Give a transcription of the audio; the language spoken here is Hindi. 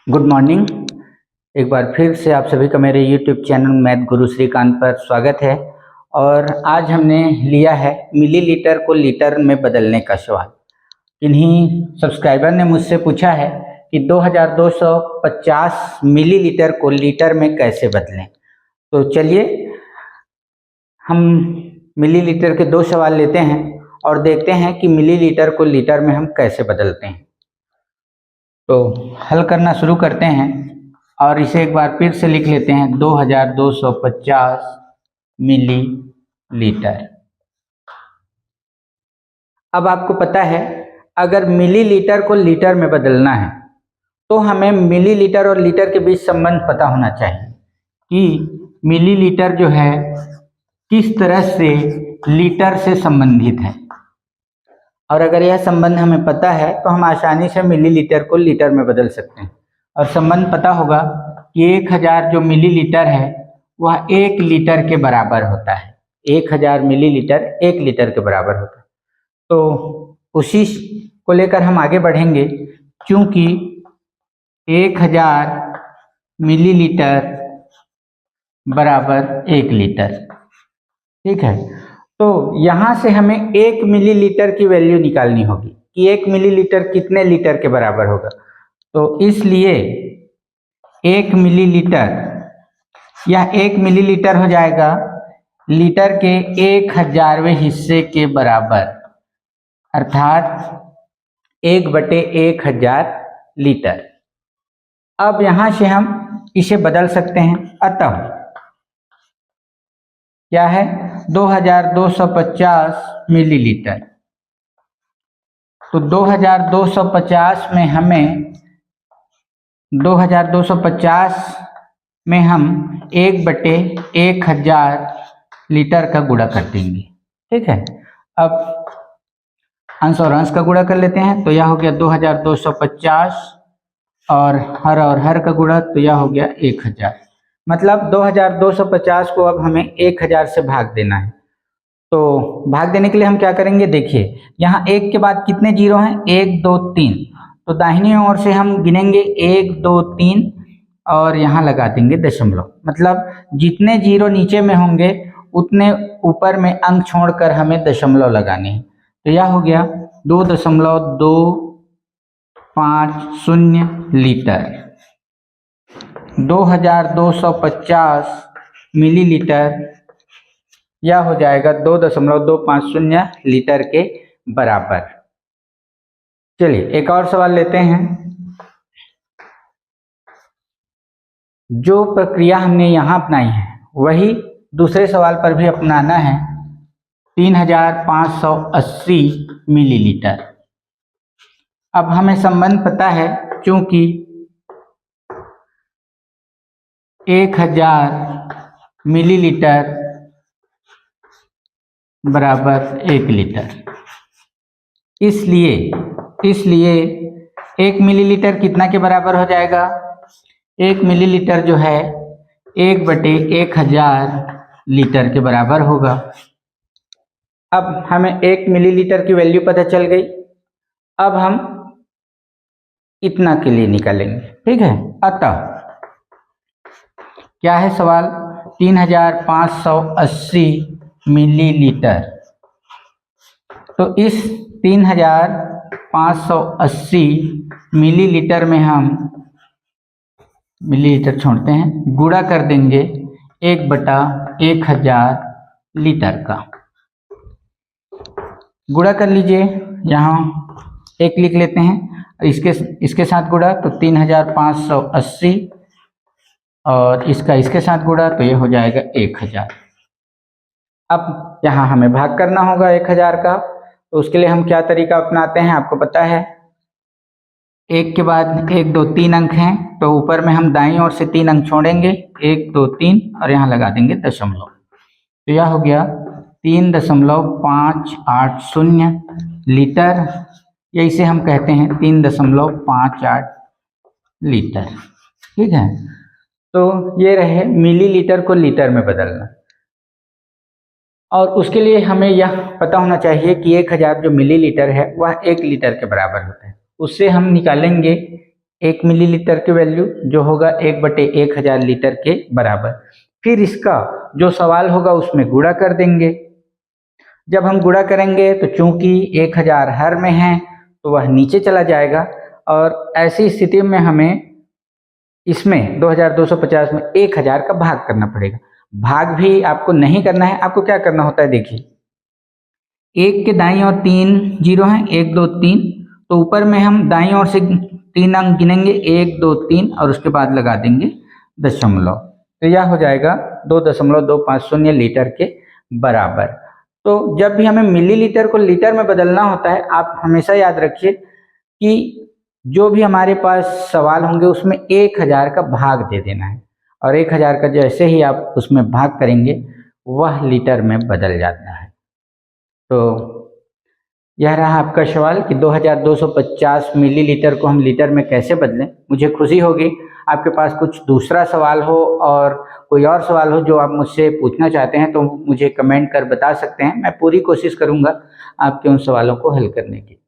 Good morning. एक बार फिर से आप सभी का मेरे यूट्यूब चैनल मैथ गुरु श्रीकांत पर स्वागत है। और आज हमने लिया है मिलीलीटर को लीटर में बदलने का सवाल। इन्हीं सब्सक्राइबर ने मुझसे पूछा है कि 2250 मिलीलीटर को लीटर में कैसे बदलें। तो चलिए हम मिलीलीटर के दो सवाल लेते हैं और देखते हैं कि मिलीलीटर को लीटर में हम कैसे बदलते हैं। तो हल करना शुरू करते हैं और इसे एक बार फिर से लिख लेते हैं 2250 मिलीलीटर। अब आपको पता है अगर मिलीलीटर को लीटर में बदलना है तो हमें मिलीलीटर और लीटर के बीच संबंध पता होना चाहिए कि मिलीलीटर जो है किस तरह से लीटर से संबंधित है। और अगर यह संबंध हमें पता है तो हम आसानी से मिलीलीटर को लीटर में बदल सकते हैं। और संबंध पता होगा कि 1000 जो मिलीलीटर है वह 1 लीटर के बराबर होता है। 1000 मिलीलीटर 1 लीटर के बराबर होता है। तो उसी को लेकर हम आगे बढ़ेंगे, क्योंकि 1000 मिलीलीटर बराबर 1 लीटर। ठीक है, तो यहाँ से हमें 1 मिलीलीटर की वैल्यू निकालनी होगी कि 1 मिलीलीटर कितने लीटर के बराबर होगा। तो इसलिए 1 मिलीलीटर, यह 1 मिलीलीटर हो जाएगा लीटर के 1000वें हिस्से के बराबर, अर्थात 1/1000 लीटर। अब यहाँ से हम इसे बदल सकते हैं। अतः क्या है 2250 मिलीलीटर। तो 2250 में हमें 2250 में हम 1/1000 लीटर का गुणा कर देंगे। ठीक है, अब अंश और अंश का गुणा कर लेते हैं। तो यह हो गया 2250 और हर का गुणा, तो यह हो गया 1000। मतलब 2250 को अब हमें 1000 से भाग देना है। तो भाग देने के लिए हम क्या करेंगे, देखिए यहाँ 1 के बाद कितने जीरो हैं, 1 2 3। तो दाहिनी ओर से हम गिनेंगे 1 2 3 और यहाँ लगा देंगे दशमलव। मतलब जितने जीरो नीचे में होंगे उतने ऊपर में अंक छोड़कर हमें दशमलव लगाने हैं। तो यह हो गया 2.250 लीटर। 2250 मिलीलीटर यह हो जाएगा 2.250 लीटर के बराबर। चलिए एक और सवाल लेते हैं। जो प्रक्रिया हमने यहाँ अपनाई है वही दूसरे सवाल पर भी अपनाना है। 3580 मिलीलीटर। अब हमें संबंध पता है, क्योंकि 1000 मिलीलीटर बराबर 1 लीटर। इसलिए 1 मिलीलीटर कितना के बराबर हो जाएगा, 1 मिलीलीटर जो है 1/1000 लीटर के बराबर होगा। अब हमें 1 मिलीलीटर की वैल्यू पता चल गई। अब हम इतना के लिए निकालेंगे। ठीक है, अतः क्या है सवाल, 3580 मिलीलीटर। तो इस 3580 मिलीलीटर में हम मिलीलीटर छोड़ते हैं, गुणा कर देंगे 1/1000 लीटर का। गुणा कर लीजिए, यहाँ 1 लिख लेते हैं, इसके साथ गुणा तो 3580 और इसके साथ गुणा तो ये हो जाएगा 1000। अब यहाँ हमें भाग करना होगा 1000 का। तो उसके लिए हम क्या तरीका अपनाते हैं आपको पता है। 1 के बाद 1 2 3 अंक हैं, तो ऊपर में हम दाईं ओर से 3 अंक छोड़ेंगे, 1 2 3 और यहाँ लगा देंगे दशमलव। तो यह हो गया 3.580 लीटर, या इसे हम कहते हैं 3.58 लीटर। ठीक है, तो ये रहे मिलीलीटर को लीटर में बदलना। और उसके लिए हमें यह पता होना चाहिए कि 1000 जो मिलीलीटर है वह 1 लीटर के बराबर होता है। उससे हम निकालेंगे 1 मिलीलीटर की वैल्यू जो होगा 1/1000 लीटर के बराबर। फिर इसका जो सवाल होगा उसमें गुणा कर देंगे। जब हम गुणा करेंगे तो चूंकि 1000 हर में है तो वह नीचे चला जाएगा, और ऐसी स्थिति में हमें इसमें 2250 में 1000 का भाग करना पड़ेगा। भाग भी आपको नहीं करना है, आपको क्या करना होता है देखिए, 1 के दाईं ओर 3 जीरो हैं, 1 2 3, तो ऊपर में हम दाईं ओर से 3 अंक गिनेंगे, 1 2 3, और उसके बाद लगा देंगे दशमलव, तो यह हो जाएगा 2.250 लीटर के बराबर। तो जब भी हमें मिलीलीटर को लीटर में बदलना होता है, आप हमेशा याद रखिए कि जो भी हमारे पास सवाल होंगे उसमें 1000 का भाग दे देना है, और 1000 का जैसे ही आप उसमें भाग करेंगे वह लीटर में बदल जाता है। तो यह रहा आपका सवाल कि 2250 मिलीलीटर को हम लीटर में कैसे बदलें। मुझे खुशी होगी आपके पास कुछ दूसरा सवाल हो और कोई और सवाल हो जो आप मुझसे पूछना चाहते हैं तो मुझे कमेंट कर बता सकते हैं। मैं पूरी कोशिश करूंगा आपके उन सवालों को हल करने की।